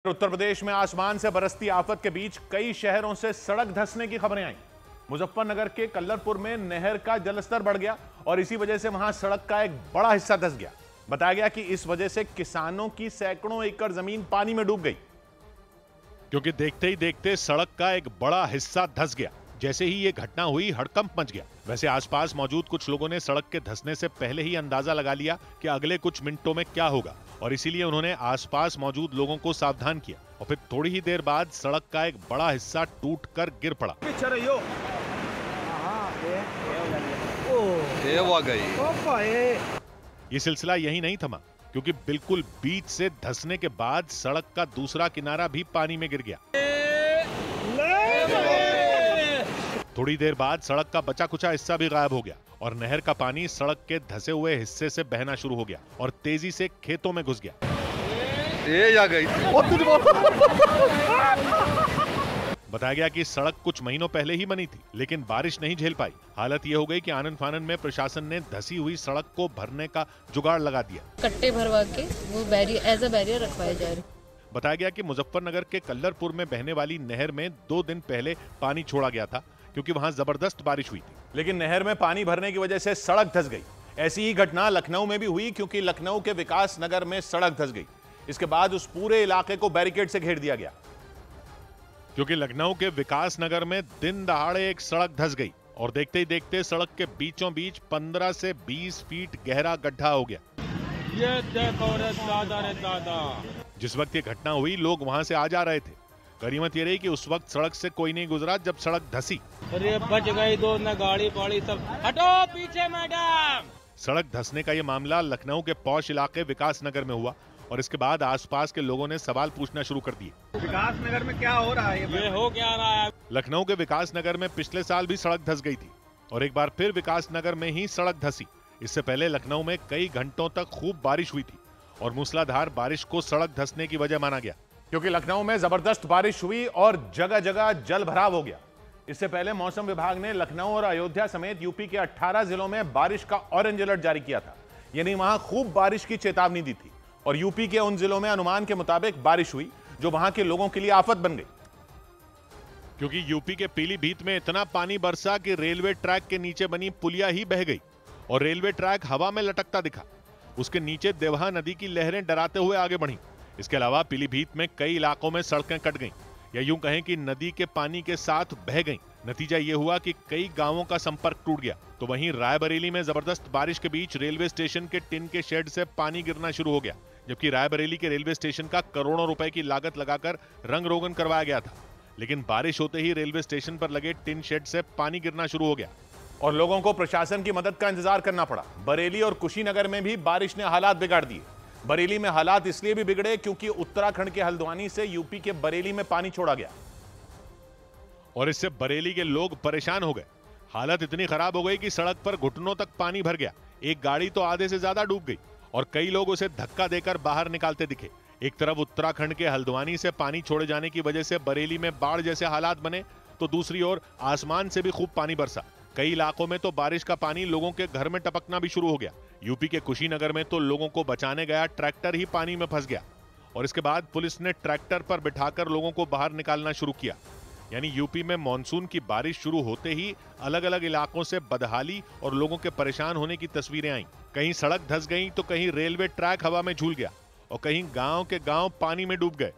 उत्तर प्रदेश में आसमान से बरसती आफत के बीच कई शहरों से सड़क धंसने की खबरें आई। मुजफ्फरनगर के कल्लरपुर में नहर का जलस्तर बढ़ गया और इसी वजह से वहां सड़क का एक बड़ा हिस्सा धंस गया। बताया गया कि इस वजह से किसानों की सैकड़ों एकड़ जमीन पानी में डूब गई, क्योंकि देखते ही देखते सड़क का एक बड़ा हिस्सा धंस गया। जैसे ही ये घटना हुई हड़कंप मच गया। वैसे आसपास मौजूद कुछ लोगों ने सड़क के धंसने से पहले ही अंदाजा लगा लिया कि अगले कुछ मिनटों में क्या होगा और इसीलिए उन्होंने आसपास मौजूद लोगों को सावधान किया और फिर थोड़ी ही देर बाद सड़क का एक बड़ा हिस्सा टूटकर गिर पड़ा। ये सिलसिला यही नहीं थमा, क्योंकि बिल्कुल बीच से धंसने के बाद सड़क का दूसरा किनारा भी पानी में गिर गया। थोड़ी देर बाद सड़क का बचा कुचा हिस्सा भी गायब हो गया और नहर का पानी सड़क के धंसे हुए हिस्से से बहना शुरू हो गया और तेजी से खेतों में घुस गया। ये आ गई। बताया गया कि सड़क कुछ महीनों पहले ही बनी थी, लेकिन बारिश नहीं झेल पाई। हालत ये हो गई कि आनन फानन में प्रशासन ने धसी हुई सड़क को भरने का जुगाड़ लगा दिया। कट्टे भरवा के वो एज अ बैरियर रखवाए जा रहे। बताया गया कि मुजफ्फरनगर के कल्लरपुर में बहने वाली नहर में 2 दिन पहले पानी छोड़ा गया था, क्योंकि वहां जबरदस्त बारिश हुई थी। लेकिन नहर में पानी भरने की वजह से सड़क धंस गई। ऐसी ही घटना लखनऊ में भी हुई, क्योंकि लखनऊ के विकास नगर में सड़क धंस गई। इसके बाद उस पूरे इलाके को बैरिकेड से घेर दिया गया। क्योंकि लखनऊ के विकास नगर में दिन दहाड़े एक सड़क धंस गई और देखते ही देखते सड़क के बीचों बीच 15 से 20 फीट गहरा गड्ढा हो गया। ये देखो रे दादा। जिस वक्त ये घटना हुई लोग वहां से आ जा रहे थे। गनीमत ये रही कि उस वक्त सड़क से कोई नहीं गुजरा जब सड़क धसी। अरे बच गई दो न गाड़ी पाड़ी सब। हटो पीछे मैडम। सड़क धसने का ये मामला लखनऊ के पौष इलाके विकास नगर में हुआ और इसके बाद आसपास के लोगों ने सवाल पूछना शुरू कर दिए। विकास नगर में क्या हो रहा है? ये हो क्या रहा है? लखनऊ के विकास नगर में पिछले साल भी सड़क धस गई थी और एक बार फिर विकास नगर में ही सड़क धसी। इससे पहले लखनऊ में कई घंटों तक खूब बारिश हुई थी और मूसलाधार बारिश को सड़क धसने की वजह माना गया, क्योंकि लखनऊ में जबरदस्त बारिश हुई और जगह जगह जल भराव हो गया। इससे पहले मौसम विभाग ने लखनऊ और अयोध्या समेत यूपी के 18 जिलों में बारिश का ऑरेंज अलर्ट जारी किया था, यानी वहां खूब बारिश की चेतावनी दी थी। और यूपी के उन जिलों में अनुमान के मुताबिक बारिश हुई जो वहां के लोगों के लिए आफत बन गई, क्योंकि यूपी के पीलीभीत में इतना पानी बरसा कि रेलवे ट्रैक के नीचे बनी पुलिया ही बह गई और रेलवे ट्रैक हवा में लटकता दिखा। उसके नीचे देवहा नदी की लहरें डराते हुए आगे बढ़ी। इसके अलावा पीलीभीत में कई इलाकों में सड़कें कट गईं, या यूं कहें कि नदी के पानी के साथ बह गईं। नतीजा ये हुआ कि कई गांवों का संपर्क टूट गया। तो वहीं रायबरेली में जबरदस्त बारिश के बीच रेलवे स्टेशन के टिन के शेड से पानी गिरना शुरू हो गया, जबकि रायबरेली के रेलवे स्टेशन का करोड़ों रुपए की लागत लगाकर रंग रोगन करवाया गया था। लेकिन बारिश होते ही रेलवे स्टेशन पर लगे टिन शेड से पानी गिरना शुरू हो गया और लोगों को प्रशासन की मदद का इंतजार करना पड़ा। बरेली और कुशीनगर में भी बारिश ने हालात बिगाड़ दिए। बरेली में हालात इसलिए भी बिगड़े क्योंकि उत्तराखंड के हल्द्वानी से यूपी के बरेली में पानी छोड़ा गया और इससे बरेली के लोग परेशान हो गए। हालत इतनी खराब हो गई कि सड़क पर घुटनों तक पानी भर गया। एक गाड़ी तो आधे से ज्यादा डूब गई और कई लोग उसे धक्का देकर बाहर निकालते दिखे। एक तरफ उत्तराखंड के हल्द्वानी से पानी छोड़े जाने की वजह से बरेली में बाढ़ जैसे हालात बने, तो दूसरी ओर आसमान से भी खूब पानी बरसा। कई इलाकों में तो बारिश का पानी लोगों के घर में टपकना भी शुरू हो गया। यूपी के कुशीनगर में तो लोगों को बचाने गया ट्रैक्टर ही पानी में फंस गया और इसके बाद पुलिस ने ट्रैक्टर पर बिठाकर लोगों को बाहर निकालना शुरू किया। यानी यूपी में मानसून की बारिश शुरू होते ही अलग अलग इलाकों से बदहाली और लोगों के परेशान होने की तस्वीरें आईं। कहीं सड़क धंस गई तो कहीं रेलवे ट्रैक हवा में झूल गया और कहीं गांव के गांव पानी में डूब गए।